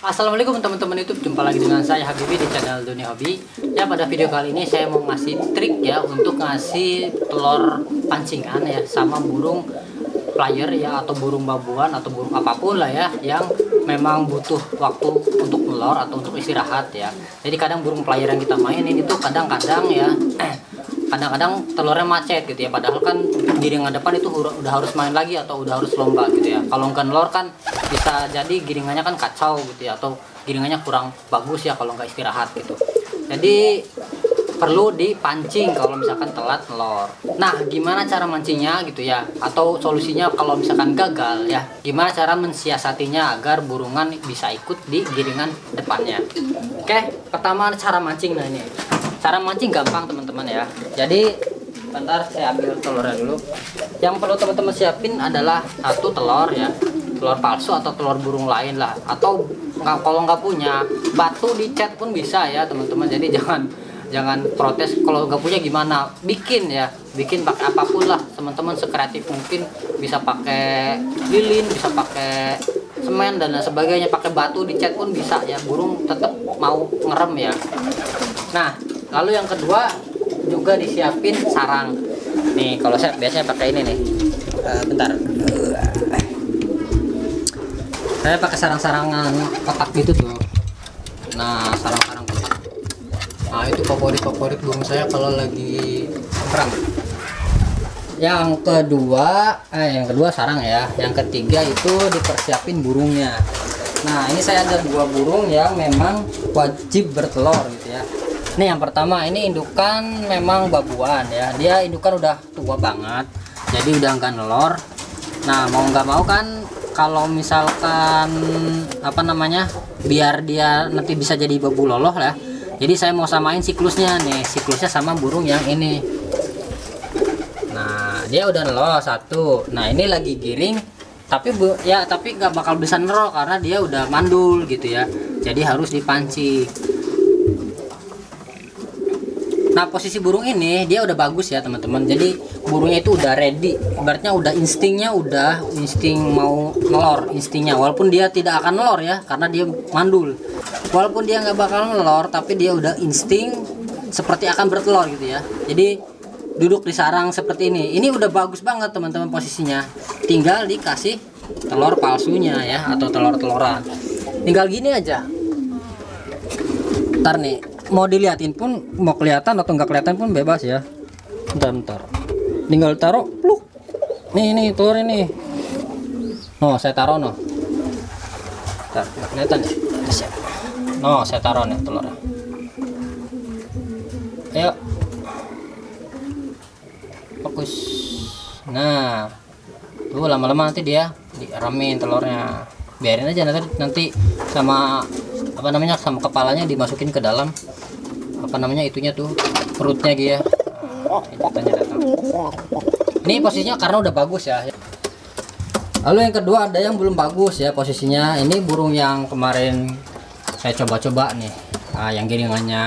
Assalamualaikum teman-teman YouTube, jumpa lagi dengan saya Habibi di channel Dunia Hobi. Ya, pada video kali ini saya mau ngasih trik ya untuk ngasih telur pancingan ya sama burung player ya, atau burung babuan atau burung apapun lah ya yang memang butuh waktu untuk telur atau untuk istirahat ya. Jadi kadang burung player yang kita mainin itu kadang-kadang ya kadang-kadang telurnya macet gitu ya, padahal kan giringan depan itu udah harus main lagi atau udah harus lomba gitu ya. Kalau nggak nelor kan bisa jadi giringannya kan kacau gitu ya, atau giringannya kurang bagus ya kalau nggak istirahat gitu. Jadi perlu dipancing kalau misalkan telat nelor. Nah, gimana cara mancingnya gitu ya, atau solusinya kalau misalkan gagal ya, gimana cara mensiasatinya agar burungan bisa ikut di giringan depannya. Oke, pertama cara mancing. Nah, ini cara mancing gampang teman-teman ya. Jadi bentar saya ambil telurnya dulu. Yang perlu teman-teman siapin adalah satu telur ya, telur palsu atau telur burung lain lah, atau kalau nggak punya batu dicat pun bisa ya teman-teman. Jadi jangan protes kalau nggak punya, gimana bikin ya, bikin pakai apapun lah teman-teman, sekreatif mungkin. Bisa pakai lilin, bisa pakai semen dan lain sebagainya, pakai batu dicat pun bisa ya, burung tetap mau ngerem ya. Nah, lalu yang kedua juga disiapin sarang. Nih, kalau saya biasanya pakai ini nih. Bentar. Saya pakai sarang-sarangan kotak gitu tuh. Nah, sarang-sarang kotak. Nah, itu favorit burung saya kalau lagi perang. Yang kedua sarang ya. Yang ketiga itu dipersiapin burungnya. Nah, ini saya ada dua burung yang memang wajib bertelur gitu ya. Ini yang pertama, ini indukan memang babuan ya. Dia indukan udah tua banget, jadi udah nggak nelor. Nah, mau nggak mau kan kalau misalkan apa namanya, biar dia nanti bisa jadi babu loloh ya. Jadi saya mau samain siklusnya nih, siklusnya sama burung yang ini. Nah, dia udah nelor satu. Nah, ini lagi giring, tapi nggak bakal bisa nerol karena dia udah mandul gitu ya. Jadi harus dipancing. Nah, posisi burung ini dia udah bagus ya teman-teman. Jadi burungnya itu udah ready, ibaratnya udah insting mau nelor, instingnya. Walaupun dia tidak akan nelor ya, karena dia mandul. Walaupun dia nggak bakal nelor, tapi dia udah insting seperti akan bertelur gitu ya. Jadi duduk di sarang seperti ini. Ini udah bagus banget teman-teman posisinya. Tinggal dikasih telur palsunya ya, atau telur-teloran. Tinggal gini aja. Ntar nih, mau diliatin pun, mau kelihatan atau nggak kelihatan pun bebas ya. Bentar. Tinggal taruh, pluk. Nih telur ini. No, saya taruh no. Bentar, kelihatan ya? No, saya taruh nih telurnya. Ayo. Fokus. Nah, tuh lama-lama nanti dia diramin telurnya. Biarin aja nanti sama apa namanya, sama kepalanya dimasukin ke dalam apa namanya itunya tuh, perutnya gitu ya. Datang. Ini posisinya karena udah bagus ya. Lalu yang kedua ada yang belum bagus ya posisinya. Ini burung yang kemarin saya coba-coba nih. Nah, yang giringannya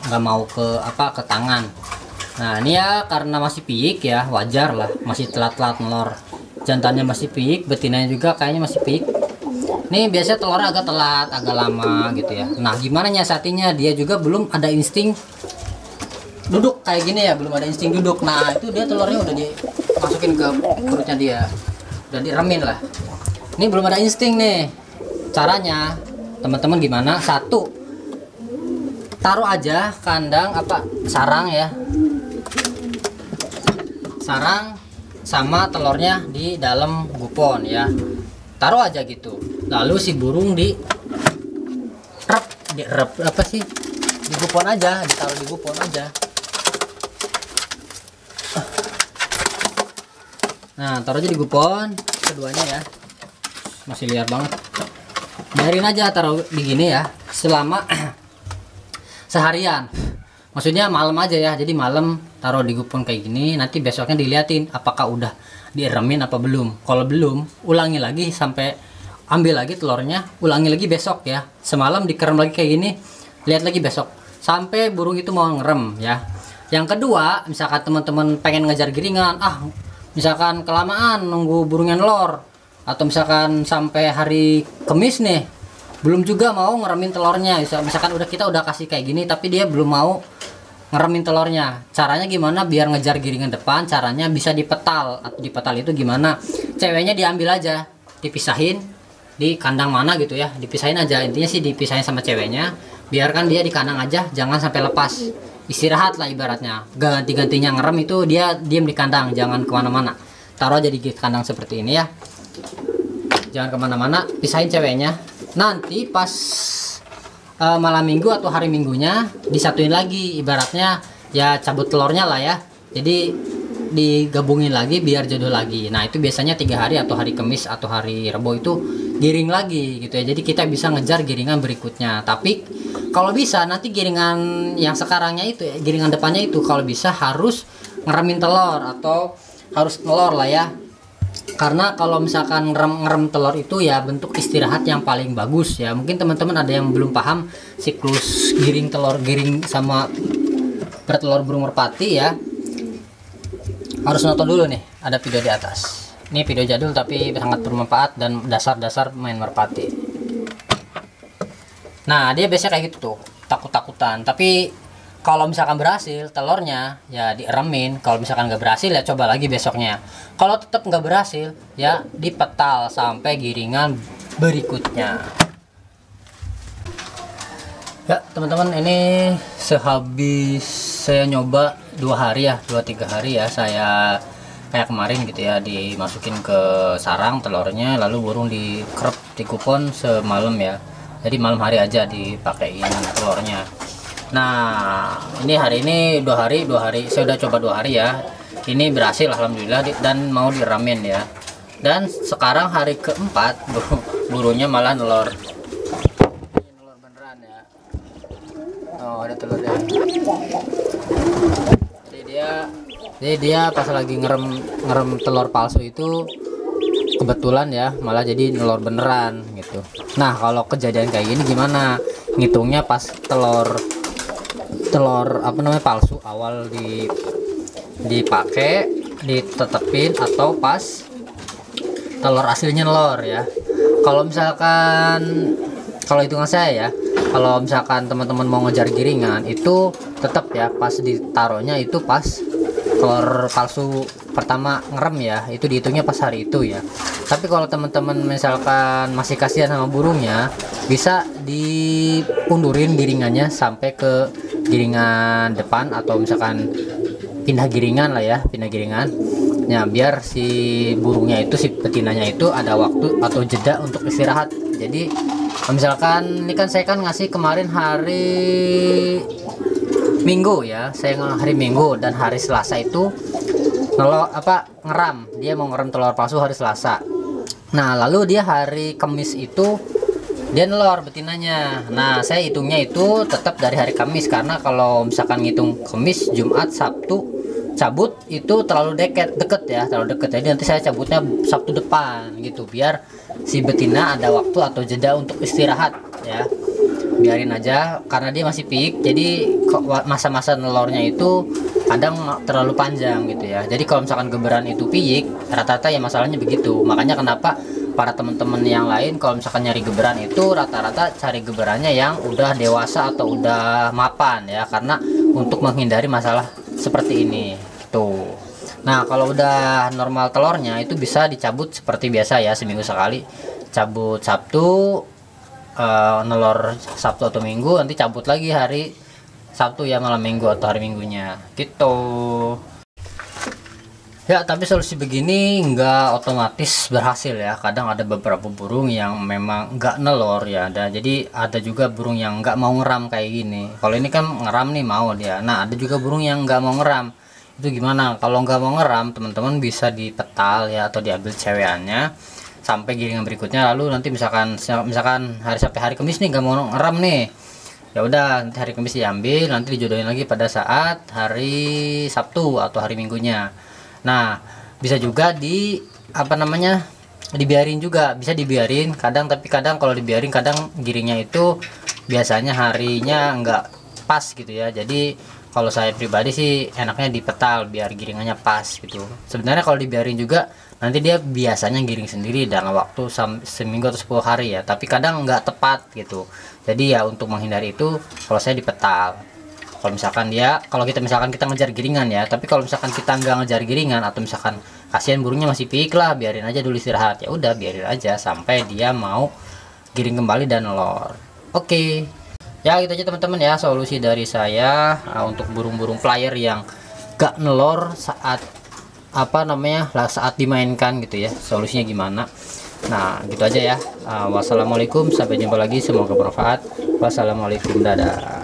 nggak mau ke tangan. Nah, ini ya karena masih piik ya, wajar lah, masih telat-telat nelor. Jantannya masih piik, betinanya juga kayaknya masih piik. Nih biasanya telurnya agak telat, agak lama gitu ya. Nah, gimana nyiasatinya? Dia juga belum ada insting duduk kayak gini ya, belum ada insting duduk. Nah, itu dia telurnya udah dimasukin ke perutnya dia, udah diremin lah. Ini belum ada insting nih. Caranya teman-teman gimana? Satu, taruh aja kandang sarang ya, sarang sama telurnya di dalam gupon ya. Taruh aja gitu. Lalu si burung direp apa sih? Di gupon aja, ditaruh di gupon aja. Nah, taruh aja di gupon keduanya ya. Masih liar banget. Biarin aja taruh di gini ya selama seharian. Maksudnya malam aja ya. Jadi malam taruh di gupon kayak gini, nanti besoknya diliatin apakah udah diremin apa belum. Kalau belum, ulangi lagi sampai ambil lagi telurnya, ulangi lagi besok ya. Semalam dikerem lagi kayak gini, lihat lagi besok sampai burung itu mau ngerem ya. Yang kedua, misalkan teman-teman pengen ngejar giringan, misalkan kelamaan nunggu burungnya nelor, atau misalkan sampai hari Kamis nih belum juga mau ngeremin telurnya. Misalkan kita udah kasih kayak gini tapi dia belum mau ngeremin telurnya. Caranya gimana biar ngejar giringan depan? Caranya bisa dipetal. Atau dipetal itu gimana? Ceweknya diambil aja, dipisahin di kandang mana gitu ya, dipisahin aja. Intinya sih dipisahin sama ceweknya, biarkan dia di kandang aja, jangan sampai lepas. Istirahat lah ibaratnya. Ganti-gantinya ngerem itu dia diam di kandang, jangan kemana-mana. Taruh aja di kandang seperti ini ya, jangan kemana-mana. Pisahin ceweknya. Nanti pas malam minggu atau hari minggunya disatuin lagi, ibaratnya ya cabut telurnya lah ya, jadi digabungin lagi biar jodoh lagi. Nah itu biasanya 3 hari atau hari Kamis atau hari Rebo itu giring lagi gitu ya, jadi kita bisa ngejar giringan berikutnya. Tapi kalau bisa nanti giringan yang sekarangnya itu ya, giringan depannya itu kalau bisa harus ngeremin telur atau harus telur lah ya. Karena kalau misalkan ngerem telur itu ya bentuk istirahat yang paling bagus ya. Mungkin teman-teman ada yang belum paham siklus giring telur, giring sama bertelur burung merpati ya, harus nonton dulu nih, ada video di atas. Ini video jadul tapi sangat bermanfaat dan dasar-dasar main merpati. Nah dia biasanya kayak gitu tuh, takut-takutan. Tapi kalau misalkan berhasil telurnya ya dieremin. Kalau misalkan nggak berhasil ya coba lagi besoknya. Kalau tetap nggak berhasil ya dipetal sampai giringan berikutnya. Ya teman-teman, ini sehabis saya nyoba 2 hari ya, 2-3 hari ya, saya kayak kemarin gitu ya, dimasukin ke sarang telurnya, lalu burung dikerep, dikupon semalam ya. Jadi malam hari aja dipakein telurnya. Nah ini hari ini 2 hari saya udah coba 2 hari ya, ini berhasil alhamdulillah dan mau diramen ya. Dan sekarang hari keempat burungnya malah nelor. Ini nelor beneran ya. Oh ada telurnya. Jadi dia pas lagi ngerem telur palsu itu kebetulan ya malah jadi nelor beneran gitu. Nah kalau kejadian kayak gini gimana ngitungnya? Pas telur apa namanya palsu awal dipakai ditetepin atau pas telur aslinya nelor ya. Kalau misalkan kalau hitungan saya ya, kalau misalkan teman-teman mau ngejar giringan itu tetap ya pas ditaruhnya itu pas telur palsu pertama ngerem ya, itu dihitungnya pas hari itu ya. Tapi kalau teman-teman misalkan masih kasihan sama burungnya, bisa diundurin giringannya sampai ke giringan depan atau misalkan pindah giringan lah ya, pindah giringan ya, biar si burungnya itu, si betinanya itu ada waktu atau jeda untuk istirahat. Jadi misalkan ini kan saya kan ngasih kemarin hari Minggu ya, saya hari Minggu dan hari Selasa itu ngeram, dia mau ngeram telur palsu hari Selasa. Nah lalu dia hari Kamis itu dia nelor betinanya. Nah saya hitungnya itu tetap dari hari Kamis, karena kalau misalkan ngitung Kamis, Jumat, Sabtu cabut itu terlalu deket ya, terlalu deket. Jadi nanti saya cabutnya Sabtu depan gitu, biar si betina ada waktu atau jeda untuk istirahat ya. Biarin aja karena dia masih peak, jadi masa-masa nelornya itu kadang terlalu panjang gitu ya. Jadi kalau misalkan geberan itu piik, rata-rata ya masalahnya begitu. Makanya kenapa para teman-teman yang lain kalau misalkan nyari geberan itu rata-rata cari geberannya yang udah dewasa atau udah mapan ya, karena untuk menghindari masalah seperti ini tuh. Nah kalau udah normal telurnya itu bisa dicabut seperti biasa ya, seminggu sekali cabut. Sabtu nelor Sabtu atau Minggu, nanti cabut lagi hari Sabtu ya, malam Minggu atau hari Minggunya gitu ya. Tapi solusi begini nggak otomatis berhasil ya, kadang ada beberapa burung yang memang nggak nelor ya, jadi ada juga burung yang nggak mau ngeram kayak gini. Kalau ini kan ngeram nih mau dia. Nah ada juga burung yang nggak mau ngeram. Itu gimana? Kalau nggak mau ngeram, teman-teman bisa dipetal ya, atau diambil cewekannya sampai giringan berikutnya. Lalu nanti misalkan hari sampai hari Kamis nih nggak mau ngeram nih, ya udah nanti hari Kamis diambil, nanti dijodohin lagi pada saat hari Sabtu atau hari Minggunya. Nah bisa juga dibiarin juga, bisa dibiarin kadang. Tapi kadang kalau dibiarin kadang giringnya itu biasanya harinya nggak pas gitu ya. Jadi kalau saya pribadi sih enaknya dipetal biar giringannya pas gitu. Sebenarnya kalau dibiarin juga nanti dia biasanya giring sendiri dalam waktu seminggu atau 10 hari ya, tapi kadang nggak tepat gitu. Jadi ya untuk menghindari itu, kalau saya dipetal. Kalau misalkan kita ngejar giringan ya, tapi kalau misalkan kita nggak ngejar giringan, atau misalkan kasihan burungnya masih piik lah, biarin aja dulu istirahat, ya udah biarin aja sampai dia mau giring kembali dan nelor. Oke. Ya gitu aja teman-teman ya, solusi dari saya untuk burung-burung flyer yang gak nelor saat saat dimainkan gitu ya, solusinya gimana. Nah gitu aja ya. Wassalamualaikum, sampai jumpa lagi, semoga bermanfaat. Wassalamualaikum, dadah.